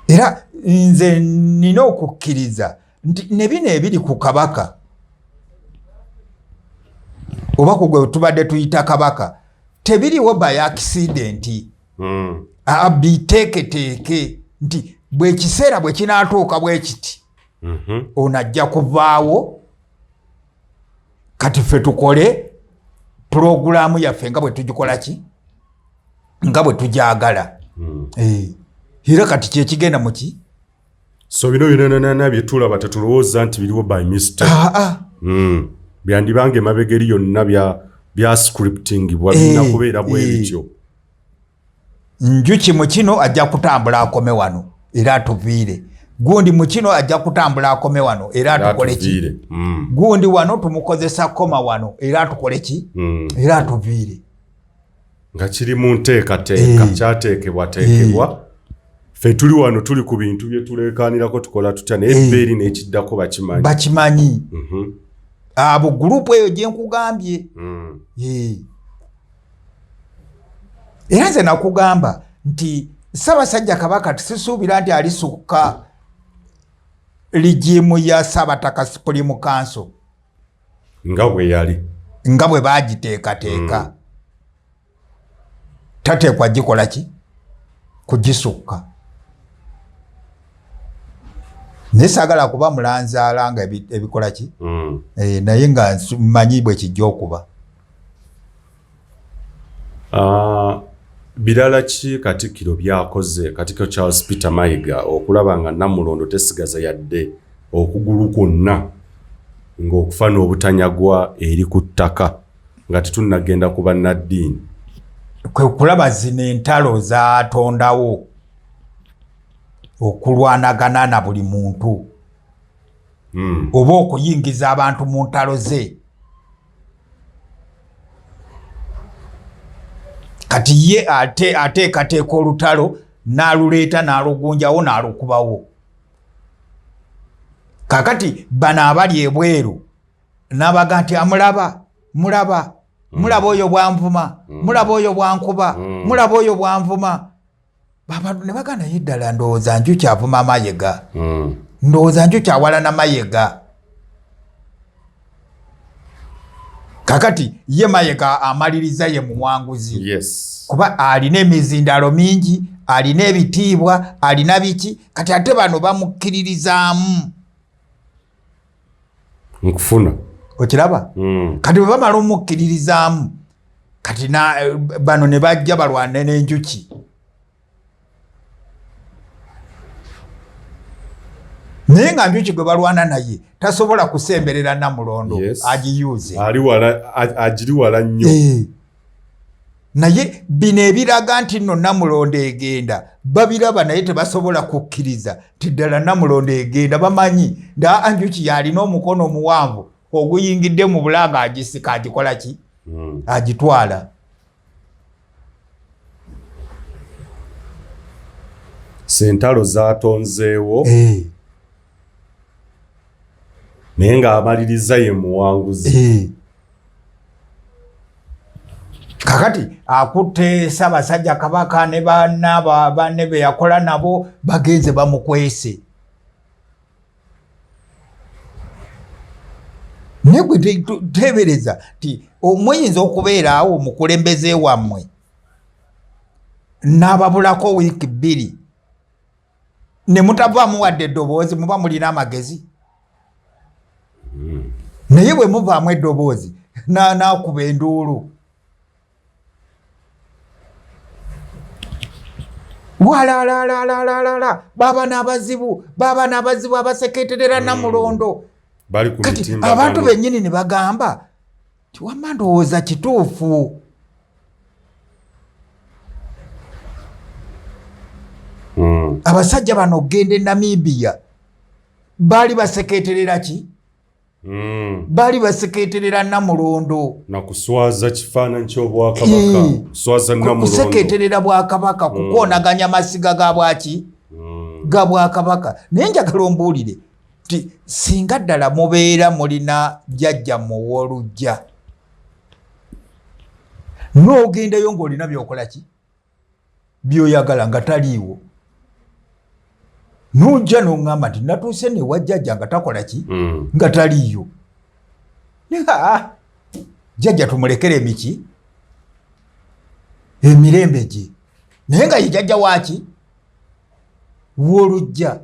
Era nze nina okukkiriza nti ne bino ebiri ku kabaka oba ku gwe tubadde tuyita kabaka tebiriwo by accident. Biteeketeeke nti bwe kiseera bwe kinaatuuka bwe kiti ono ajja kuvaawo kati ffe tukole pulogulaamu yaffe nga bwe tugikola ki nga bwe tugyagala. Era kati kyekigenda muki so bino byonna byetulaba tetulowooza nti biriwo by mistake. Byandibange mabegeri yonna bya scriptingibwa birina kubeera bwe bityo. Njuki mu kino ajja kutambula akome wano era atuviire. Gundi mu kino ajja kutambula akome wano era atukole ki? Gundi wano tumukozesa koma wano era atukole ki? Era atuviire. Nga kiri mu nteekateeka kyateekebwateekebwa. Ffe tuli wano tuli ku bintu bye tuleekaanirako tukola tutya naye ebbeeri n'ekiddako bakimanyi. Abo gurupu eyo gye nkugambye. Era nze nakugamba nti Ssaabasajja Kabaka tusisuubira nti alisuka ligimu ya Ssaabataka Supreme Council nga bwe yali, nga bwe baagiteekateeka. Tateekwa gikola ki? Kugisukka. Naye saagala kuba mulanzaala nga ebikola ki? Naye nga mmanyi bwe kijja okuba. Birala ki Katikkiro byakoze, Katikkiro Charles Peter Mayiga okulaba nga Namulondo tesigaza yadde okugulu kwonna ng'okufa n'obutanyagwa eri ku ttaka nga tetunnagenda ku bannaddiini? Kwe kulaba zino entalo zaatondawo okulwanagana na buli muntu oba okuyingiza abantu mu ntalo ze. Kati ye ateekateeka olutalo n'aluleeta n'alugunjawo n'alukubawo. Kakati bano abali ebweru n'abaga nti mulaba oyo bwanvuma, mulaba oyo bwankuba, mulaba oyo bwanvuma. Babantu ne bagana yeddala ndowooza Njuki avuma Mayiga. Ndowooza Njuki awalana Mayiga. Kakati ye Mayiga amaliriza ye muwanguzi. Yes. Kuba alina emizindalo mingi, alina ebitiibwa, alina biki, kati ate bano bamukkiririzaamu nkufuna. Okiraba? Kati bwe bamala omukkiririzaamu kati bano ne bajja balwane n'enjuki. Naye nga Njuki gwe balwana naye tasobola kusemberera Namulondo. Yes. Agiyuze. Agiri wala nnyo. Naye bino ebiraga nti nno Namulondo egenda babiraba naye tebasobola kukkiriza ti ddala Namulondo egenda. Bamanyi nda Njuki yalina omukono omuwanvu oguyingidde mu bulanga agisika agikola ki? Agitwala. Sentalo zaatonzeewo naye ng'amaliriza ye muwanguzi. Kakati akutte Ssaabasajja Kabaka ne banne be yakola nabo bagenze bamukwese. Naye gwe teebereza ti omuyinza okubeeraawo omukulembeze wammwe n'ababulako wiiki 2 ne mutavaamu wadde eddoboozi, muba mulina amagezi. Naye bwe muvaamu eddoboozi n'akuba enduulu. Walalalalala baba n'abazibu abasekeeterera Namulondo. Kati abantu bennyini ne bagamba ti wamma ndowooza kituufu. Abasajja bano ogenda e Namibia baali basekeeterera ki? Baali basekeeterera Namulondo na kuswaza kifaananyi ky'Obwakabaka, kuswaza Namulondo, kusekeeterera Bwakabaka, kukoonaganya masiga ga bwaki ga Bwakabaka. Naye njagala ombuulire ti singa ddala mubeera mulina jjajja mu w'olujja n'ogendayo ng'olina byokola ki byoyagala nga taliiwo, n'ojja n'oŋŋamba nti natuuse ne wajjajja nga takola ki nga taliiyo. Jjajja tumulekere emiki emirembe gye, naye nga ye jjajja waaki w'olujja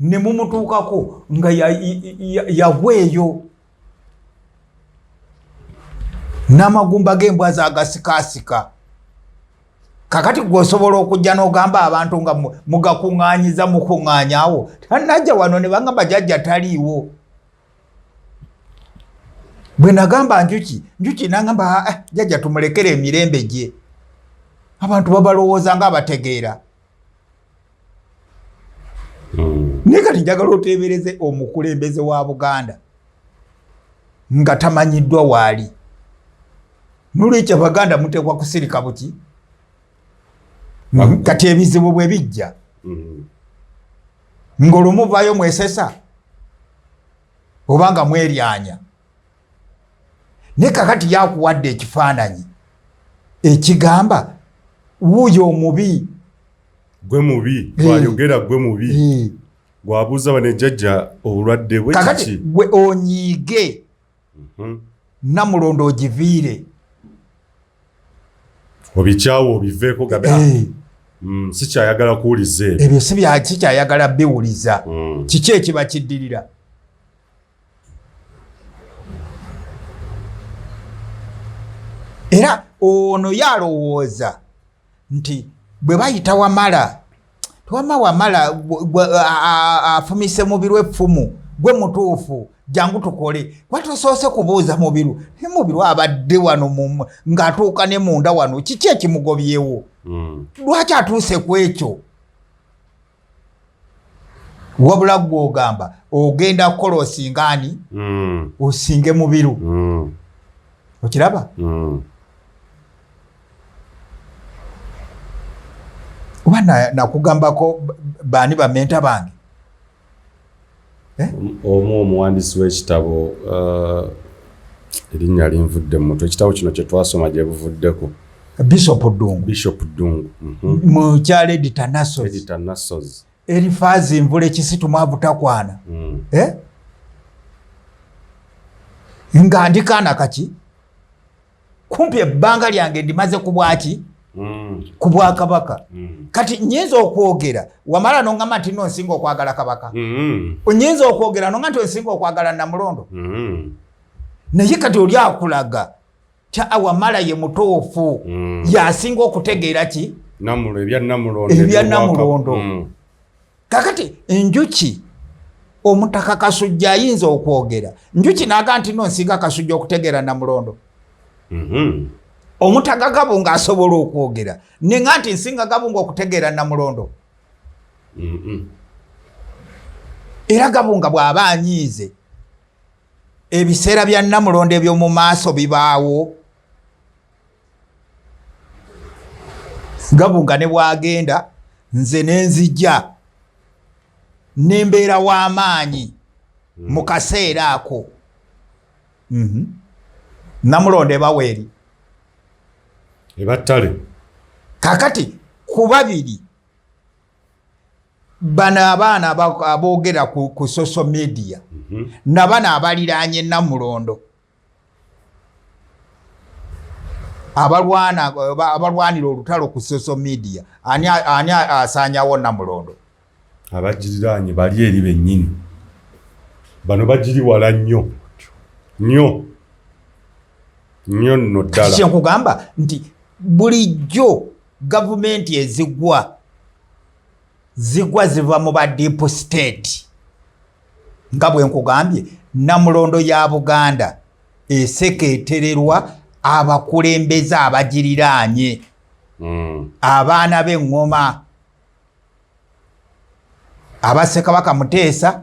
ne mumutuukako nga yagweeyo n'amagumba g'embwa z'agasikaasika. kakati gwosobola okujja n'ogamba abantu nga mugakuŋŋaanyiza mukuŋŋaanyaawo tanajja wano ne bagamba jjajja taliiwo. Bwe nagamba njuki nagamba jjajja tumulekere emirembe gye. Abantu babalowooza nga abategeera. Naye kati njagala oteebereze omukulembeze wa Buganda nga tamanyiddwa waali. N'olwekyo Abaganda muteekwa kusirika buki? Kati ebizibu bwe bijja ng'olumuvaayo mwesesa obanga mweryanya. Ne kakati yakuwadde ekifaananyi ekigamba wuuyo omubi. Gwe mubi twayogera gwe mubi gwabuuza bane jjajja obulwadde bwe kiki. Kakati gwe onyiige Namulondo ogiviire. Obikyawo obiveeko gabe. Sikyayagala kuwuliza ebyo sikyayagala biwuliza. Kiki ekiba kiddirira? Era ono yalowooza nti bwe bayita Wamala Wamala afumise Mubiru effumu gwe mutuufu jangu tukole. Watosoose kubuuza Mubiru ne Mubiru abadde wano ng'atuuka ne munda wano kiki ekimugobyewo? Lwaki atuuse ku ekyo? Wabula gwe ogamba ogenda kukola osingaani osinge Mubiru. Okiraba? Oba nakugambako baani bamenta bange? Omu omuwandiisi w'ekitabo erinnya linvudde mu mutwe. Ekitabo kino kye twasoma gye buvuddeko. Bishop Ddungu. Mu kyalo Editor Nassos. Erifaazi nvula ekisitu mwabutakwana. Nga ndikaana kaki? Kumpi ebbanga lyange ndimaze ku bwaki? Ku Bwakabaka. Kati nyinza okwogera Wamala n'ongamba nti nonsinga okwagala Kabaka. Onyinza okwogera n'ongamba nti onsinga okwagala Namulondo. Naye kati oli akulaga kya Wamala ye mutuufu yasinga okutegeera ki? Ebya Namulondo. Kakati enjuki omutaka Kasujja ayinza okwogera. Njuki n'agamba nti nonsinga Kasujja okutegeera Namulondo. Omutaka Gabunga asobola okwogera nenga nti nsinga Gabunga okutegeera Namulondo. Era Gabunga bw'aba anyiize ebiseera bya Namulondo eby'omu maaso bibaawo. Gabunga ne bw'agenda nze nenzijja nembeera w'amaanyi mu kaseera ako. Namulondo ebaweeri ebattale. Kakati ku babiri bano abaana aboogera ku social media nabano abaliraanye Namulondo abalwanira olutalo ku social media ani asaanyawo Namulondo? Abagiriraanye bali eri bennyini. Bano bagiri wala nnyo nno ddala. Kyenkugamba nti bulijjo gavumenti ezigwa ziva mu ba deep state. Nga bwe nkugambye Namulondo ya Buganda esekeetererwa abakulembeze abagiriraanye. Abaana b'eŋŋoma aba Ssekabaka Muteesa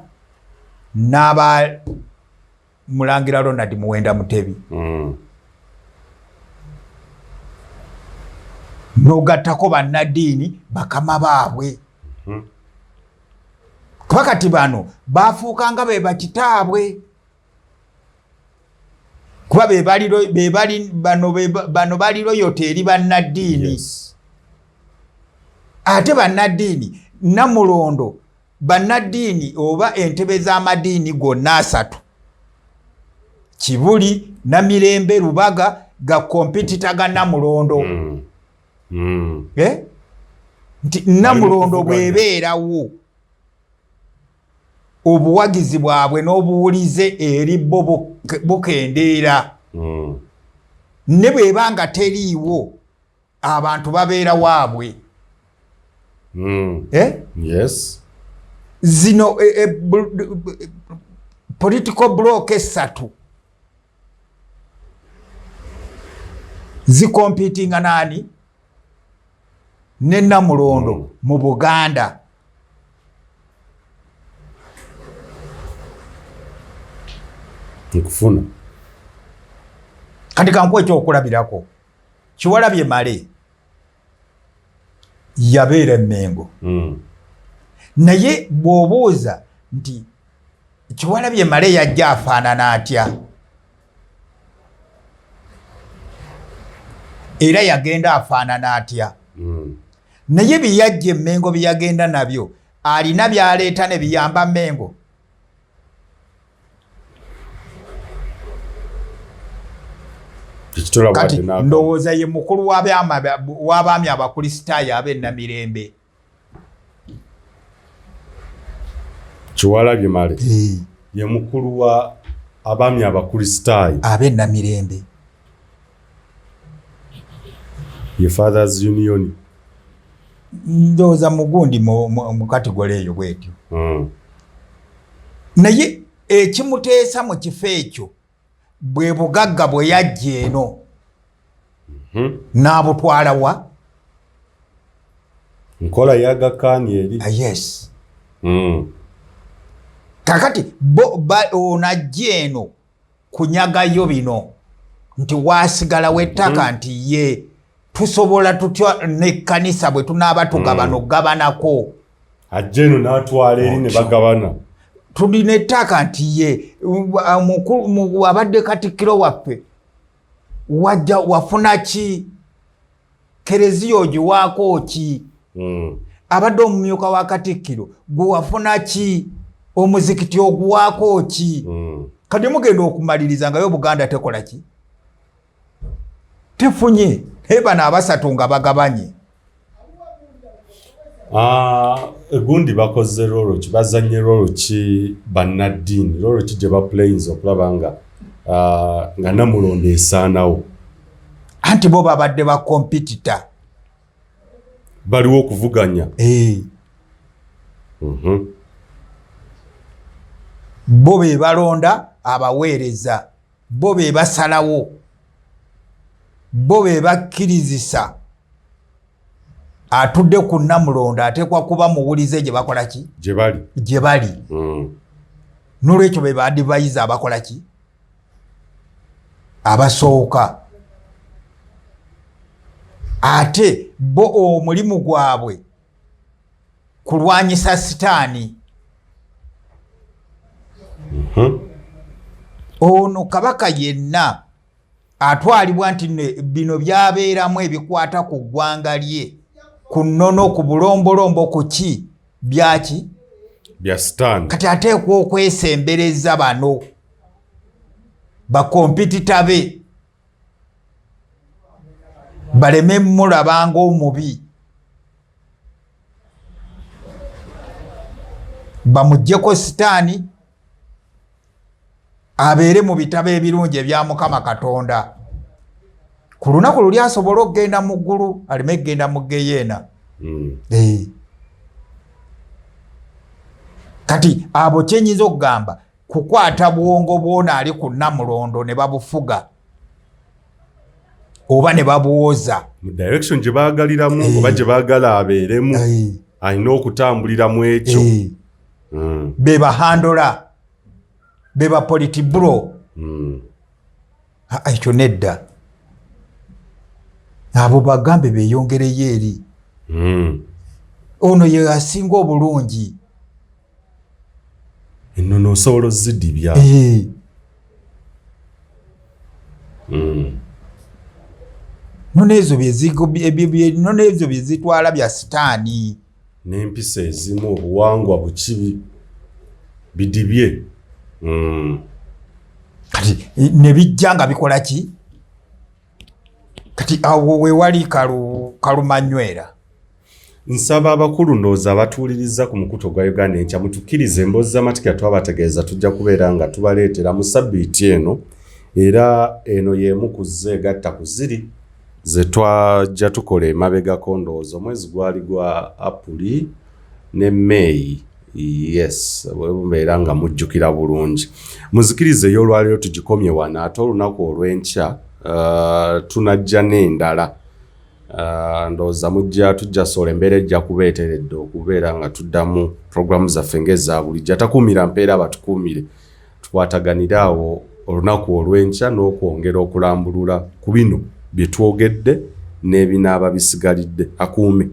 n'aba Mulangira Ronald Muwenda Mutebi. N'ogattako bannaddiini bakama baabwe. Kuba kati bano baafuuka nga be bakitaabwe. Kuba bano bali loyote eri bannaddiini. Ate bannaddiini Namulondo bannaddiini oba entebe z'amadiini gonna asatu Kibuli, Namirembe, Rubaga ga kompetita ga Namulondo. Nti Namulondo bwebeerawo obuwagizi bwabwe n'obuwulize eri bo bukendeera. Ne bw'eba nga teriiwo abantu babeera waabwe. Yes. Zino political block esatu zicompetinga nani ne Namulondo mu Buganda. Nkufuna kati kankuwa ekyokulabirako Kiwalabye Male yabeera Mengo naye bw'obuuza nti Kiwalabye Male yajja afaanana atya era yagenda afaanana atya naye byajja Mengo byagenda nabyo alina byaleeta ne biyamba Mengo. Kati ndowooza ye mukulu w'abaami abakristaayo ab'e Namirembe. Kiwalabye Male ye mukulu wa abaami abakristaayo ab'e Namirembe. Ye Fathers Union. Ndowooza mugundi mu kategole eyo bwetyo. Naye ekimuteesa mu kifo ekyo bwe bugagga bwe yajja eno n'abutwala wa nkola yagakaani eri. Yes. Kakati onajja eno kunyagayo bino nti waasigalawo ettaka nti ye tusobola tutya n'ekkanisa bwe tunaaba tugabana okugabanako. Ajja eno n'atwala eri ne bagabana. Tulina ettaka nti ye abadde Katikkiro waffe wajja wafuna ki Kereziya ogiwaako ki abadde omumyuka wa Katikkiro gwe wafuna ki omuzikiti oguwaako ki kati mugenda okumaliriza ngayo Buganda tekola ki tefunye ebana abasatu nga bagabanye. Egundi bakoze rolo ki bazanye rolo ki bannaddiini rolo ki gye baplayinza okulaba nga Namulondo esaanawo anti bo babadde ba competitor baliwo okuvuganya. Bo be balonda abaweereza bo be basalawo bo be bakkirizisa atudde ku Namulondo ateekwa kuba muwulize gye bakola ki gye bali. N'olwekyo be baadivayiza abakola ki abasooka ate bo omulimu gwabwe kulwanyisa sitaani. Ono kabaka yenna atwalibwa nti bino byabeeramu ebikwata ku ggwanga lye ku nnono ku bulombolombo ku ki byaki bya sitaani. Kati ateekwa okwesembereza bano bakompitita be baleme mulabanga omubi bamuggyeko sitaani abeere mu bitabo ebirungi ebya Mukama Katonda. Ku lunaku luli asobola okugenda mu ggulu aleme kugenda mu Geyeena. Kati abo kyenyinza okugamba kukwata bwongo bwona ali ku Namulondo ne babufuga oba ne babuwoza mu direction gye baagaliramu oba gye baagala abeeremu alina okutambulira mu ekyo. Be bahandola be ba politiburo ekyo nedda abo bagambe beeyongereyo eri. Ono ye asinga obulungi ennono osobola ozidibya. Nono ezo bye zitwala bya sitaani n'empisa ezimu obuwangwa bukibi bidibye. Kati ne bijja nga bikola ki kati awo we wali kalumanywera. Nsaba abakulu ndowooza abatuuliriza ku mukuto gwa Uganda enkya mutukkirize emboozi z'amatikira twabategeeza tujja kubeera nga tubaleetera mu sabbiiti eno era eno y'emu ku zze egatta ku ziri ze twajja tukola emabegako ndowooza omwezi gwali gwa Apuli ne May. Yes, bwemubeera nga mujjukira bulungi. Muzikirize ey'olwaleero tugikomye wano ate olunaku olw'enkya tunajja n'endala. Ndowooza tujja sola embeera ejja kuba eteredde okubeera nga tuddamu programu zaffe ng'eza bulijjo. Atakuumira mpeera batukuumire. Tukwataganire awo olunaku olw'enkya n'okwongera okulambulula ku bino bye twogedde n'ebinaaba bisigalidde. Akuume.